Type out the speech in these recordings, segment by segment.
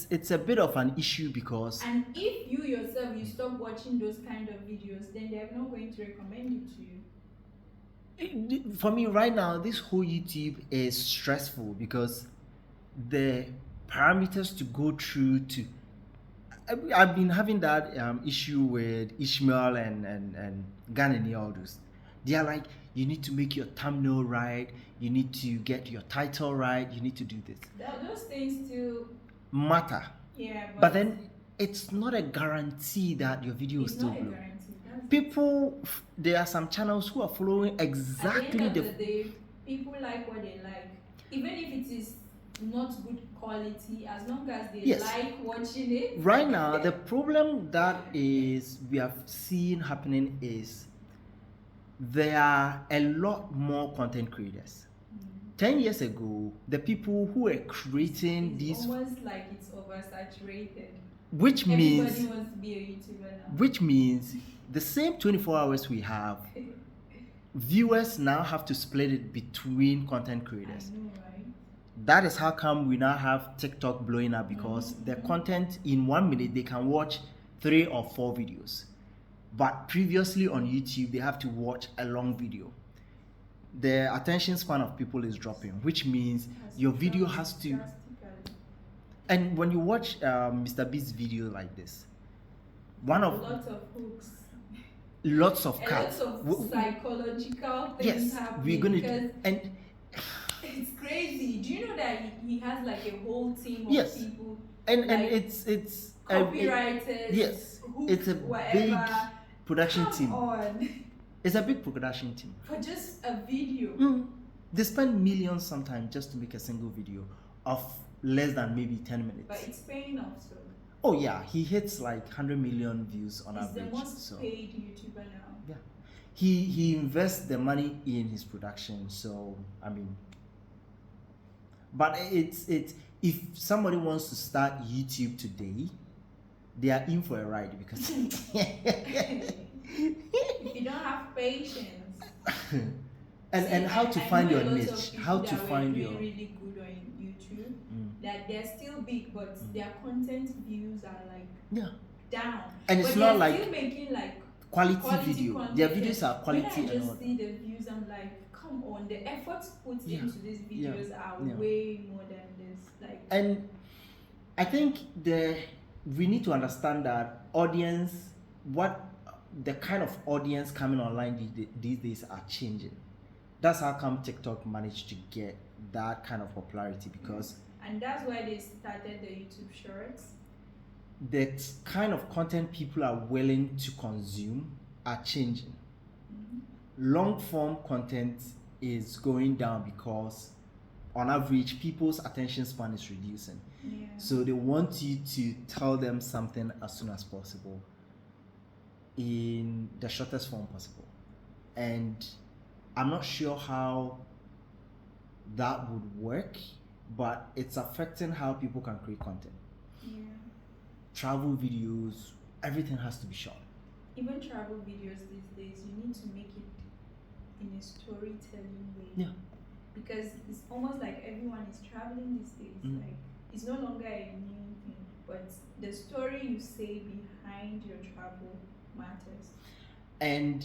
It's a bit of an issue because And if you yourself you stop watching those kind of videos, then they're not going to recommend it to you. for me right now, this whole YouTube is stressful because the parameters to go through to I've been having that issue with Ishmael and Ganani Aldous. They are like, you need to make your thumbnail right, you need to get your title right, you need to do this. Those things still Matter. yeah, But but then it's not a guarantee that your video will it's still not a blow. guarantee. That's it. People, there are some channels who are following At the end exactly of the the day, people like what they like. Even if it is not good quality, as long as they yes. like watching it. Right now, the problem that is we have seen happening is there are a lot more content creators. 10 years ago, the people who were creating It's these, almost like it's oversaturated. which Everybody means, wants to be a YouTuber now. which means the same 24 hours we have, viewers now have to split it between content creators. I know, right? That is how come we now have TikTok blowing up, because the content in 1 minute they can watch 3 or 4 videos. But previously on YouTube, they have to watch a long video. The attention span of people is dropping, which means your video has to. Drastically. And when you watch Mr. Beast's video like this, one of Lots of hooks. lots of A cuts. lot of psychological things Yes, we're happening gonna because and it's crazy. Do you know that he has like a whole team of yes, people and like it's copywriters, yes, hook, it's a big whatever. production Come team. on. It's a big production team. For just a video. They spend millions sometimes just to make a single video of less than maybe 10 minutes. But it's paying off, so. Oh yeah, he hits like 100 million views on He's average. the most so paid YouTuber now. yeah, he invests the money in his production. So I mean, but it's if somebody wants to start YouTube today, they are in for a ride because If you don't have patience. and how to I find know your a lot niche, of people how to that were find doing your really good on YouTube, that they're still big, but their content views are like yeah, down. and it's but not they're like still making like quality video. content. Their videos are When quality I and all just that. see the views, I'm like, come on, the efforts put Yeah, into these yeah, videos are yeah. way more than this. Like, And I think we need to understand that audience, what the kind of audience coming online these days are changing. That's how come TikTok managed to get that kind of popularity, because and that's why they started the YouTube Shorts. the kind of content people are willing to consume are changing. Long form content is going down because on average people's attention span is reducing. Yeah. So they want you to tell them something as soon as possible in the shortest form possible. And I'm not sure how that would work, but it's affecting how people can create content. Yeah. Travel videos, everything has to be short. Even travel videos these days, you need to make it in a storytelling way. Yeah. Because it's almost like everyone is traveling these days. Like, it's no longer a new thing, but the story you say behind your travel matters. And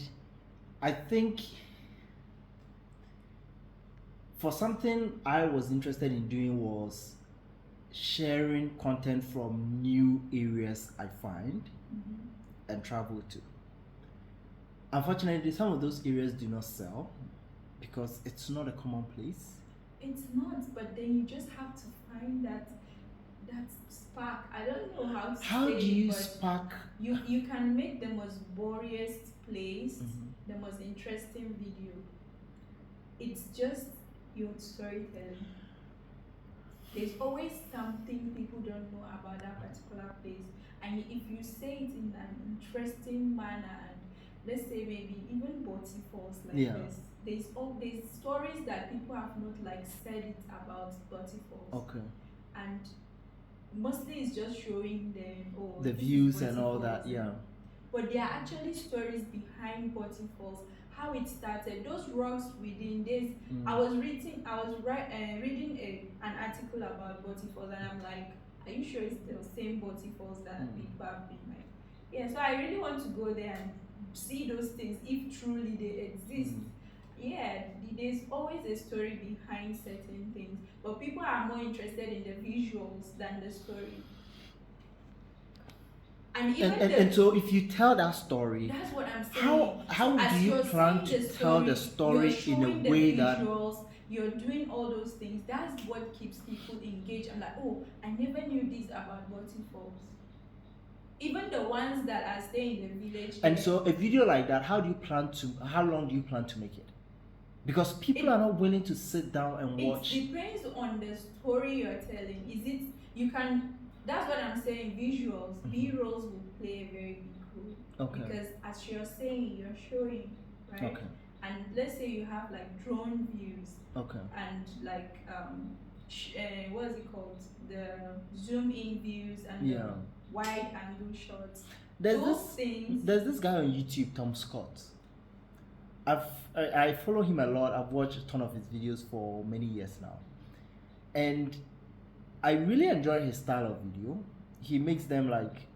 I think for something I was interested in doing was sharing content from new areas I find and travel to. Unfortunately, some of those areas do not sell because it's not a common place. It's not, but then you just have to find that spark. I don't know how to How say do it, you but spark? you can make the most boringest place the most interesting video. It's just your storytelling. There's always something people don't know about that particular place, and if you say it in an interesting manner, and let's say maybe even Boti Falls like Yeah. this, there's stories that people have not like said it about Boti Falls, Okay. and mostly it's just showing them The this is views Boti and all Falls. that, yeah. But there are actually stories behind Boti Falls, how it started, those rocks within this. I was reading an article about Boti Falls, and I'm like, are you sure it's the same waterfalls that people have been like? Yeah, so I really want to go there and see those things if truly they exist. Yeah, there's always a story behind certain things, but people are more interested in the visuals than the story. And even And so if you tell that story, that's what I'm how saying. So how do as you you're plan seeing to the tell the story, you're story in a showing the way that visuals, you're doing all those things. That's what keeps people engaged. I'm like, oh, I never knew this about waterfalls. Even the ones that are staying in the village and here. so a video like that, how long do you plan to make it? Because people are not willing to sit down and watch. It depends on the story you're telling. Is it you can that's what I'm saying, visuals, B-rolls will play a very big role. Okay. Because as you're saying, you're showing, right? Okay. And let's say you have like drone views. Okay. And like what is it called? The zoom in views and the wide angle shots. There's this guy on YouTube, Tom Scott. I follow him a lot. I've watched a ton of his videos for many years now, and I really enjoy his style of video. He makes them like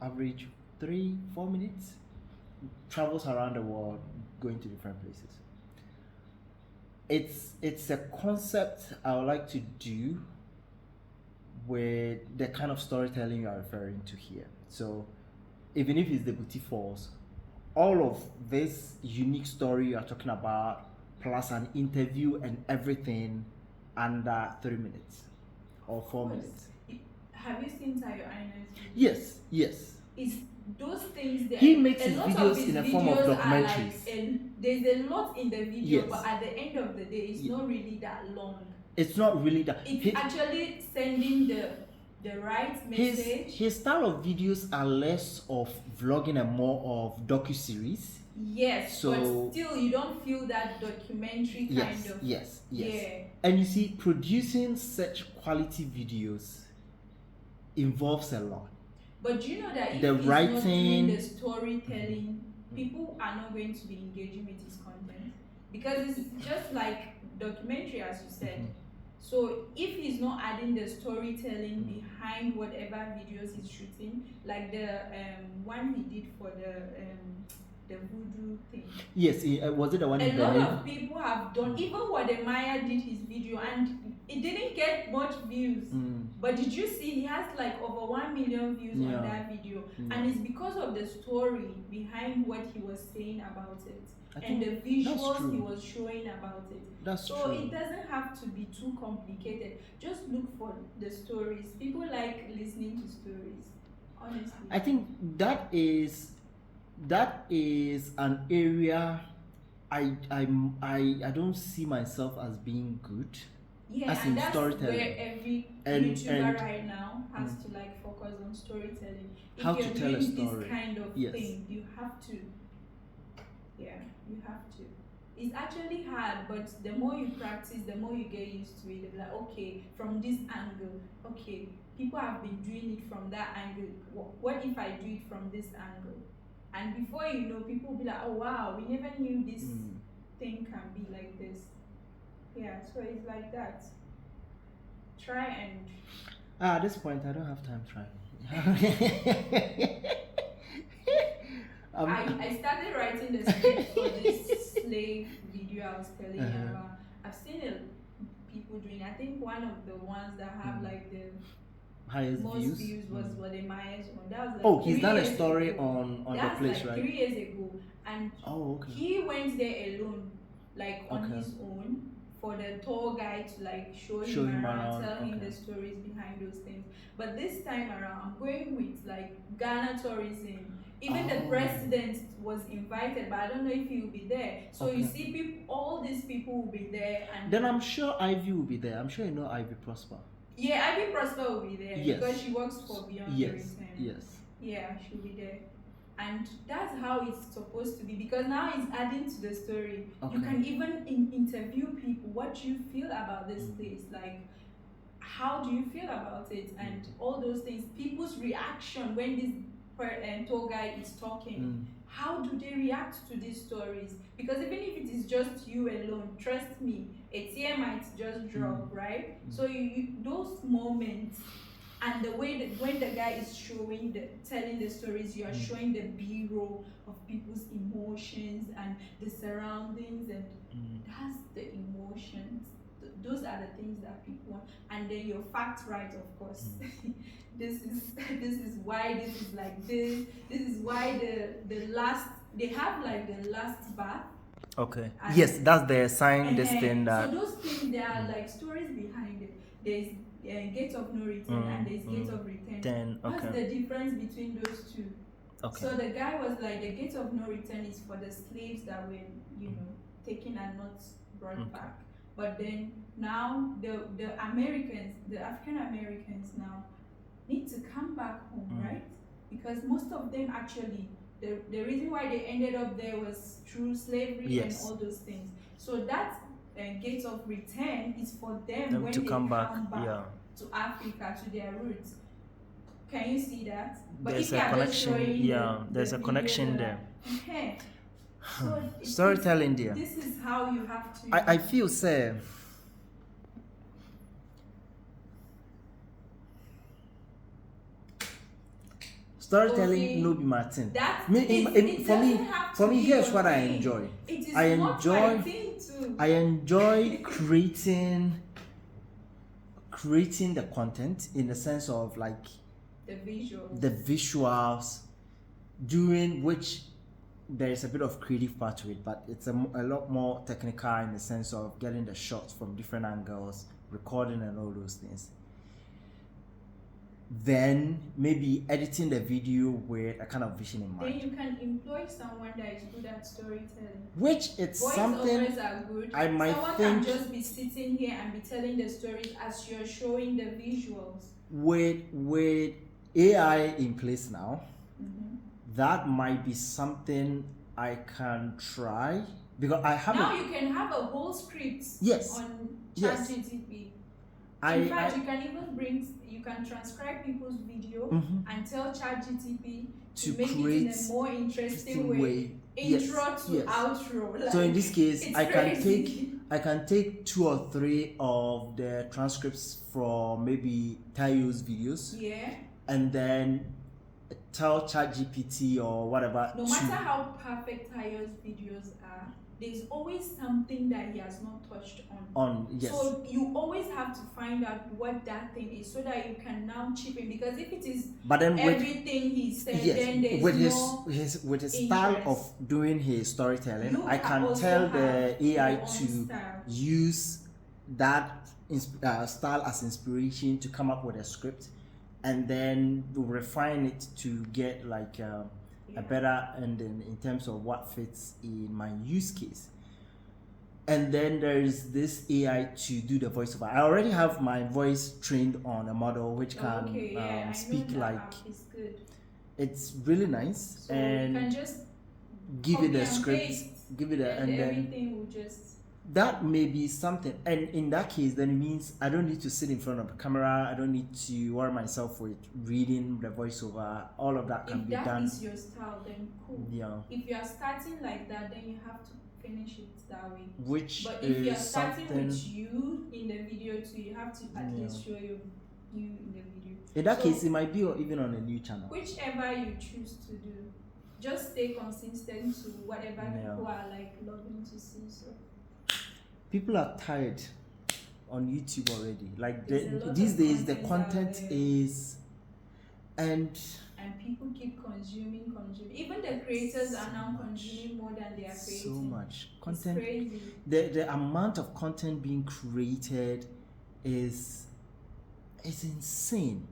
average 3-4 minutes, travels around the world, going to different places. It's a concept I would like to do with the kind of storytelling you are referring to here. So even if it's the Booty Falls, all of this unique story you are talking about, plus an interview and everything under 3 minutes or 4 minutes. Have you seen Tayo Aina's videos? Yes. It's those things that he makes his videos in a form of documentaries. There's a lot in the video, yes. But at the end of the day, it's not really that long. It's not really that. It's actually sending the right message. His style of videos are less of vlogging and more of docu-series. Yes, so, but still you don't feel that documentary kind of. Yes. Yeah. And you see, producing such quality videos involves a lot. But do you know that if he's not doing the storytelling, people are not going to be engaging with his content? Because it's just like documentary, as you said. So if he's not adding the storytelling behind whatever videos he's shooting, like the one he did for the voodoo thing. Yes, was it the one in Berlin? A lot of people have done. Even Wademaya did his video and it didn't get much views. But did you see he has like over 1 million views on that video? And it's because of the story behind what he was saying about it. And the visuals he was showing about it. So it doesn't have to be too complicated. Just look for the stories. People like listening to stories, honestly. I think that is an area I don't see myself as being good. Yeah, as and that's where every YouTuber right now has to like focus on storytelling. If how you're to tell doing a story. This kind of thing, you have to. Yeah, you have to. It's actually hard, but the more you practice, the more you get used to it. Like, okay, from this angle, okay, people have been doing it from that angle. What if I do it from this angle? And before you know, people will be like, oh wow, we never knew this thing can be like this. Yeah, so it's like that. Try and... at this point, I don't have time trying. I started writing the script for this slave video I was telling you about. I've seen people doing. I think one of the ones that have like the highest most views was Wademaya's one. That was like he's done a story on the place, like right? 3 years ago, and he went there alone, like on his own, for the tour guide to like show him around, tell him the stories behind those things. But this time around, I'm going with like Ghana tourism. Even the president was invited, but I don't know if he will be there. So you see, people, all these people will be there, and then I'm sure Ivy will be there. I'm sure you know Ivy Prosper. Yeah, Ivy Prosper will be there because she works for Beyond Tourism. Yes. Yeah, she'll be there. And that's how it's supposed to be, because now it's adding to the story. You can even interview people. What do you feel about this place? Like, how do you feel about it? And all those things. People's reaction when this tour guide is talking. How do they react to these stories? Because even if it is just you alone, trust me, a tear might just drop, right? So those moments, And the way that when the guy is telling the stories, you are showing the B-roll of people's emotions and the surroundings, and that's the emotions. Those are the things that people want. And then your fact right, of course. this is why this is like this. This is why the last they have like the last bath. Okay. Yes, that's the sign. This thing that. So those things, there are like stories behind it. There's gate of no return and there's gate of return. What's the difference between those two? Okay. So the guy was like, the gate of no return is for the slaves that were, taken and not brought back. But then now the Americans, the African Americans now need to come back home, right? Because most of them actually, the reason why they ended up there was through slavery and all those things. So that gate of return is for them when they come back to Africa, to their roots. Can you see that? But there's a connection. There's a connection there. So storytelling there. This is how you have to. I feel say. Storytelling no be my thing. For me, here's what I enjoy. I enjoy creating the content in the sense of like the visuals, during which there is a bit of creative part to it, but it's a lot more technical in the sense of getting the shots from different angles, recording and all those things. Then maybe editing the video with a kind of vision in mind. Then you can employ someone that is good at storytelling. Which it's something are good. I might someone think can just be sitting here and be telling the stories as you're showing the visuals. With AI in place now, that might be something I can try, because I have now you can have a whole script on ChatGPT. In fact, you can transcribe people's video and tell ChatGPT to make it in a more interesting way. Intro to outro. Like, so in this case, I can take 2 or 3 of the transcripts from maybe Tayo's videos. And then tell ChatGPT or whatever. No matter how perfect Tayo's videos are, there's always something that he has not touched on. So you always have to find out what that thing is so that you can now chip in, because if it is everything he said, then there's with his style of doing his storytelling, I can tell the AI to use that style as inspiration to come up with a script, and then refine it to get like a better ending in terms of what fits in my use case. And then there's this AI to do the voiceover. I already have my voice trained on a model which can speak like. It's really nice, so and you can just give it a script, give it and then everything will just. That may be something, and in that case, then it means I don't need to sit in front of the camera. I don't need to worry myself with reading the voiceover. All of that can be done. If that is your style, then cool. If you are starting like that, then you have to finish it that way. But if you are starting with you in the video too, you have to at least show you in the video. In that case, it might be even on a new channel. Whichever you choose to do, just stay consistent to whatever people are like loving to see. So. People are tired on YouTube already. Like these days, the content is, and people keep consuming. Even the creators are now consuming more than they are creating. So much content. It's crazy. The amount of content being created is insane,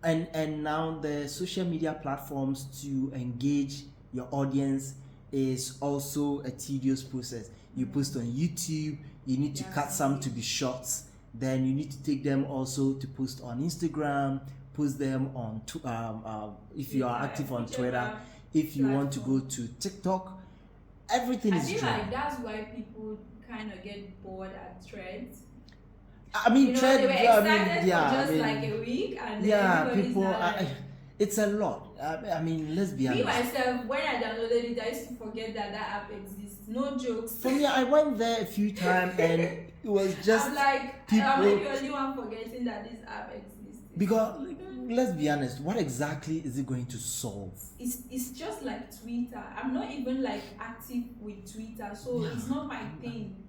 and now the social media platforms to engage your audience is also a tedious process. You post on YouTube, you need to cut some to be shorts, then you need to take them also to post on Instagram, post them on if you are active on Twitter, if you want to go to TikTok, everything is I feel like that's why people kind of get bored at Threads. I mean, Threads, they were excited for just like a week, and then people it's a lot. I mean, let's be honest. Me myself, when I downloaded it, I used to forget that app exists. No jokes. For me, I went there a few times and it was just I'm like, people. I'm the only one forgetting that this app exists. Because let's be honest, what exactly is it going to solve? It's just like Twitter. I'm not even like active with Twitter, so Yeah. it's not my thing.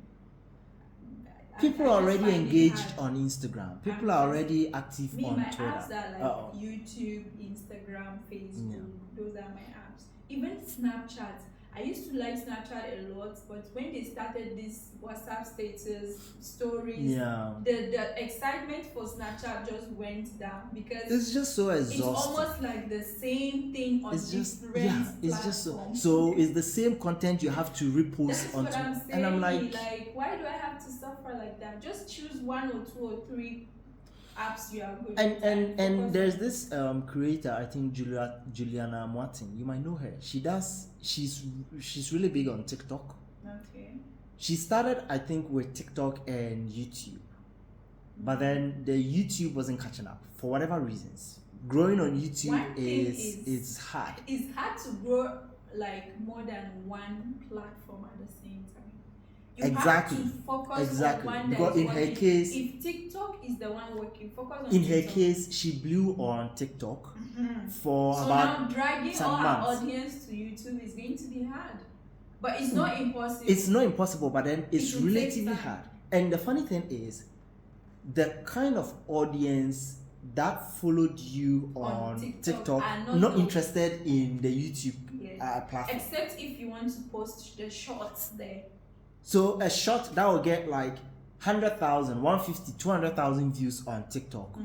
People I are just already find it engaged hard. on Instagram. People I'm are just- already active Me, on my Twitter. apps are like YouTube, Instagram, Facebook. Those are my apps. Even Snapchat. I used to like Snapchat a lot, but when they started this WhatsApp status stories, the excitement for Snapchat just went down because it's just so exhausting. it's almost like the same thing on different platforms. It's just so it's the same content you have to repost That's onto. what I'm saying. And I'm like, why do I have to suffer like that? Just choose 1 or 2 or 3 apps you are good and there's this creator, I think Juliana Martin, you might know her. She's really big on TikTok. Okay. She started, I think, with TikTok and YouTube, but then the YouTube wasn't catching up for whatever reasons. Growing on YouTube is hard. It's hard to grow like more than one platform at the same time. You have to focus on one because that in her case, if TikTok is the one working, focus on in TikTok. her case, she blew on TikTok for so about now dragging some all months. our audience to YouTube is going to be hard, but it's not impossible. It's not impossible, but then it's relatively hard. And the funny thing is, the kind of audience that followed you on TikTok are not interested in the YouTube platform. Except if you want to post the shorts there. So a short that will get like 100,000, 150, 200,000 views on TikTok.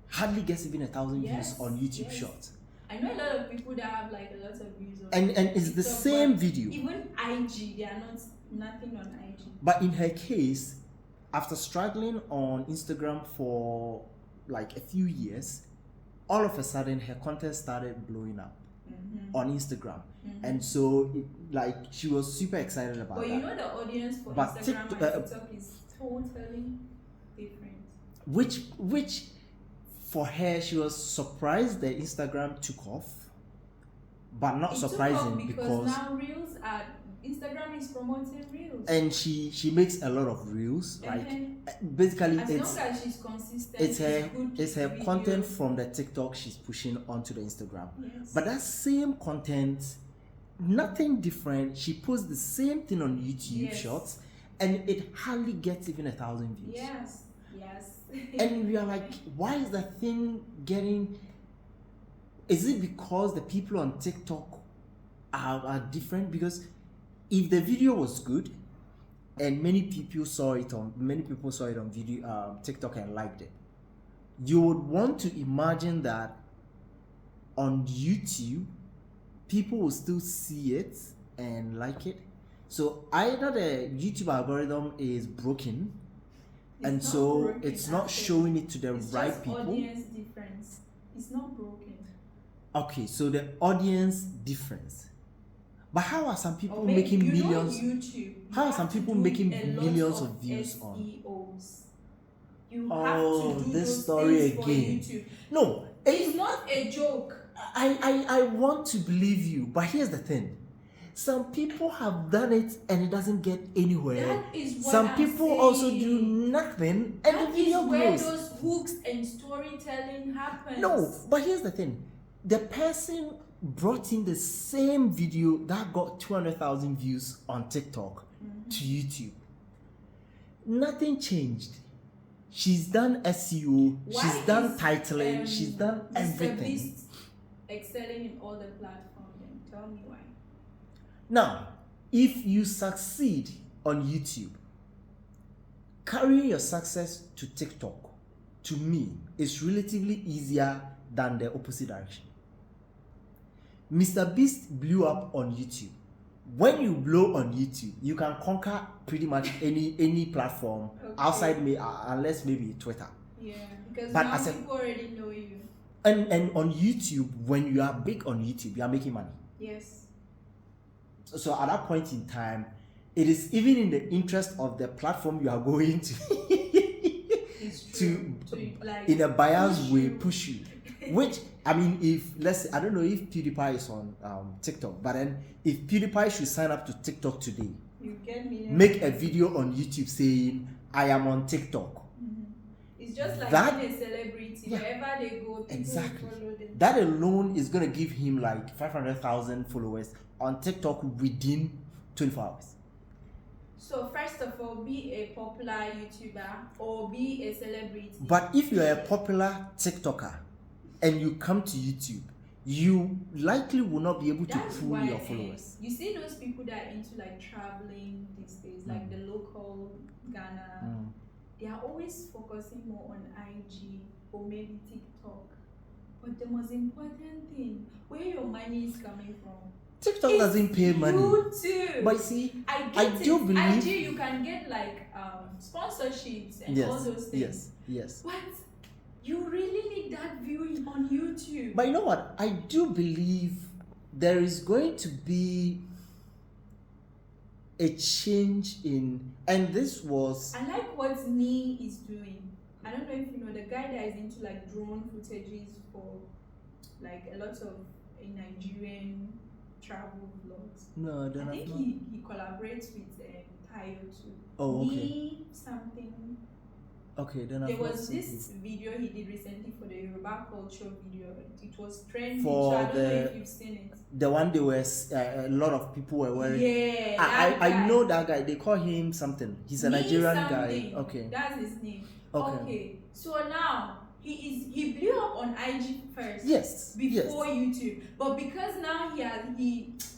Hardly gets even 1,000 views on YouTube Shorts. I know a lot of people that have like a lot of views on and it's TikTok, the same video. Even IG, they are nothing on IG. But in her case, after struggling on Instagram for like a few years, all of a sudden her content started blowing up on Instagram. And so she was super excited about that. But you know the audience for Instagram and TikTok is totally different. Which for her, she was surprised that Instagram took off, but not surprising because now Reels are Instagram is promoting Reels, and she makes a lot of Reels. Basically, as long as she's consistent, it's her content from the TikTok she's pushing onto the Instagram. But that same content, nothing different. She posts the same thing on YouTube Shorts, and it hardly gets even 1,000 views. Yes. And we are like, why is that thing getting? Is it because the people on TikTok are different? Because if the video was good and many people saw it on video TikTok and liked it, you would want to imagine that on YouTube people will still see it and like it. So either the YouTube algorithm is broken, and so it's not showing it to the right people. Audience difference. It's not broken. Okay, so the audience difference. But how are some people making millions? How are some people making millions of views on? You have to do this story again. No, it's not a joke. I want to believe you, but here's the thing. Some people have done it and it doesn't get anywhere. That is what Some I'm people saying. also do nothing and the video grows. That is where those hooks and storytelling happens. No, but here's the thing. The person brought in the same video that got 200,000 views on TikTok to YouTube. Nothing changed. She's done SEO, she's done titling, she's done everything. Mr. Beast excelling in all the platforms, then tell me why. Now, if you succeed on YouTube, carrying your success to TikTok, to me, is relatively easier than the opposite direction. Mr. Beast blew up on YouTube. When you blow on YouTube, you can conquer pretty much any platform outside me, unless maybe Twitter. Yeah, because now people already know you. And on YouTube, when you are big on YouTube, you are making money. Yes. So at that point in time, it is even in the interest of the platform you are going to in a biased way push you. Which, I mean, I don't know if PewDiePie is on TikTok, but then if PewDiePie should sign up to TikTok today, make a video on YouTube saying, I am on TikTok. It's just like being a celebrity. celebrity. Yeah. Wherever they go, people Exactly. will follow them. That alone is going to give him like 500,000 followers on TikTok within 24 hours. So first of all, be a popular YouTuber or be a celebrity. But if you are a popular TikToker and you come to YouTube, you likely will not be able to pull your followers. You see those people that are into like traveling these days, like the local Ghana, they are always focusing more on IG or maybe TikTok. But the most important thing, where your money is coming from, TikTok doesn't pay money. YouTube. But see, I do believe IG, you can get like sponsorships and all those things. Yes. But you really need that viewing on YouTube. But you know what? I do believe there is going to be a change in, and this was. I like what Nee is doing. I don't know if you know the guy that is into like drone footages for like a lot of Nigerian travel vlogs. No, I think he collaborates with Tayo too. Oh, okay. Nee something. Okay, then there was this video he did recently for the Yoruba culture video. It was trending. For so I don't know if you've seen it. The one they were a lot of people were wearing. Yeah, I know that guy. They call him something. He's a Nigerian guy. Okay. That's his name. Okay. Okay. So now he blew up on IG first. Yes. Before YouTube, but because now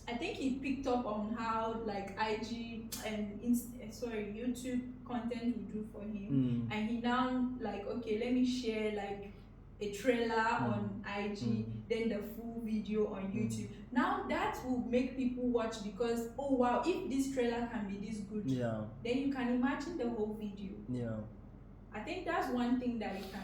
I think he picked up on how like IG and YouTube content will do for him, and he now like, okay, let me share like a trailer on IG, then the full video on YouTube. Now that will make people watch because, oh wow, if this trailer can be this good, then you can imagine the whole video. Yeah. I think that's one thing that you can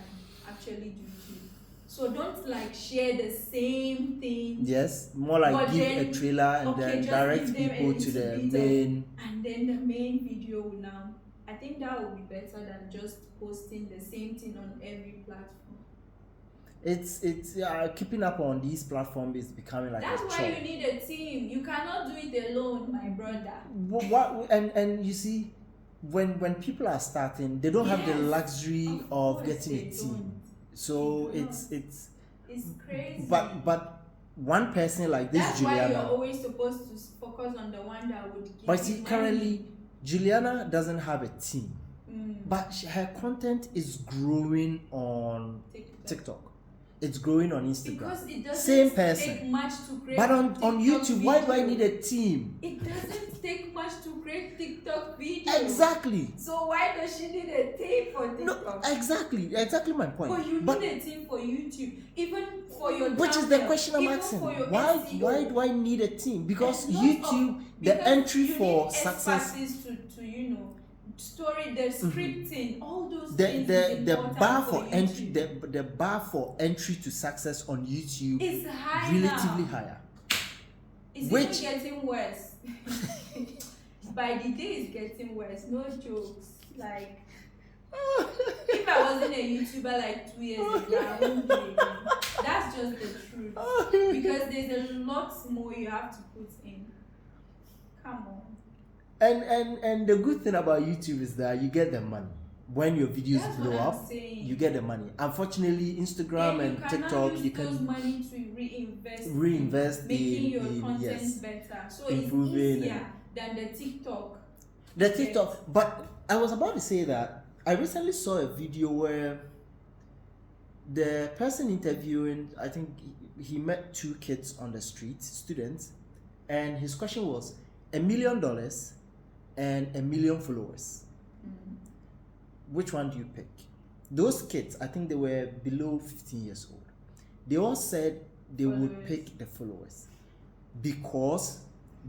actually do too. So don't like share the same thing. Yes, more like give a trailer and then direct people to the main. And then the main video will now. I think that would be better than just posting the same thing on every platform. It's keeping up on these platforms is becoming like that's why you need a team. You cannot do it alone, my brother. What and you see, when people are starting, they don't have the luxury of getting a team. So it's crazy. But one person like this, that's Juliana. That's why you're always supposed to focus on the one that would give. But see, currently, Juliana doesn't have a team, but her content is growing on TikTok. It's growing on Instagram. Because it doesn't Same person. take much to create. But on YouTube, video. why do I need a team? It doesn't take much to create TikTok videos. Exactly. So why does she need a team for TikTok? No, exactly my point. But you need a team for YouTube, even for your which channel, is the question I'm asking. Why do I need a team? Because YouTube, the entry for success is to story, the scripting, all those things. The bar for entry, YouTube. the bar for entry to success on YouTube is high relatively now. higher. It's even getting worse. By the day, it's getting worse. No jokes. Like, if I wasn't a YouTuber like 2 years ago, I wouldn't be again. That's just the truth. Because there's a lot more you have to put in. Come on. And the good thing about YouTube is that you get the money. When your videos blow up, you get the money. Unfortunately, Instagram and TikTok, you can use those money to reinvest making your content better. So improving it's easier than the TikTok. But I was about to say that I recently saw a video where the person interviewing, I think he met 2 kids on the street, students, and his question was $1 million and 1 million followers. Which one do you pick? Those kids, I think they were below 15 years old. They all said they would pick the followers because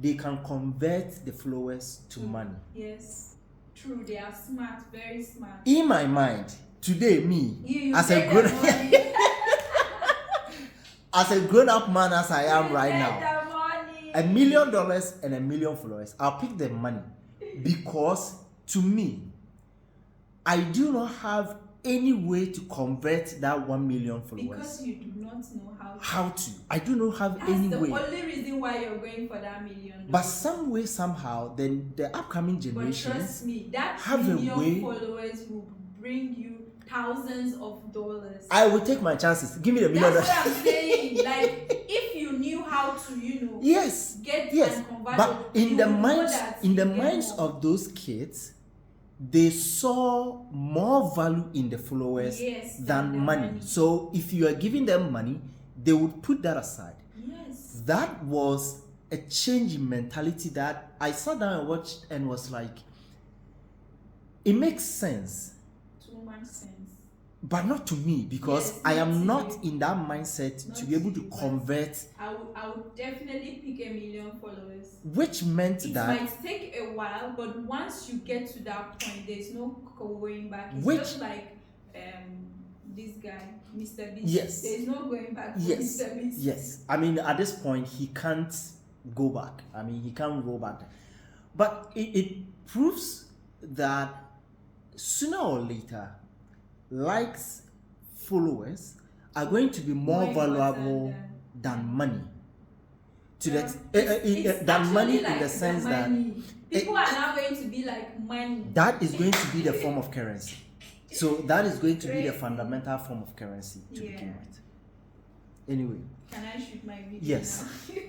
they can convert the followers to money. Yes, true. They are smart, very smart. In my mind, today, me, you as a grown up man as I am right now, $1 million and 1 million followers, I'll pick the money because to me, I do not have any way to convert that 1 million followers. Because you do not know how to. I do not have any way. That's the only reason why you're going for that $1 million. But some way, somehow, then the upcoming generations trust me, that have million a way. Followers will bring you thousands of dollars. I will take my chances. Give me the $1 million. That's what I'm saying. Like, if you knew how to, yes, get yes. and convert, But you in the would know minds, that in the you get minds more. of those kids, they saw more value in the followers Yes, than the money. So if you are giving them money, they would put that aside. Yes. That was a change in mentality that I sat down and watched and was like, it makes sense. Too much sense. But not to me, because Yes, I not am to not you. in that mindset Not to be able to to you, but convert, I would definitely pick 1 million followers. which meant It that might take a while, but once you get to that point, there's no going back. It's Which- just like this guy, Mr. Beast. Yes. There's no going back for yes, Mr. Beast. yes. I mean, at this point, he can't go back. I mean, he can't go back. But it proves that sooner or later, likes, followers are going to be more important valuable than money. To Well, it's than money actually in the like sense that money. People are now going to be like money. that is going to be the form of currency. So that is going to be the Crazy. fundamental form of currency to begin Yeah. with. Anyway. Can I shoot my video Yes. now?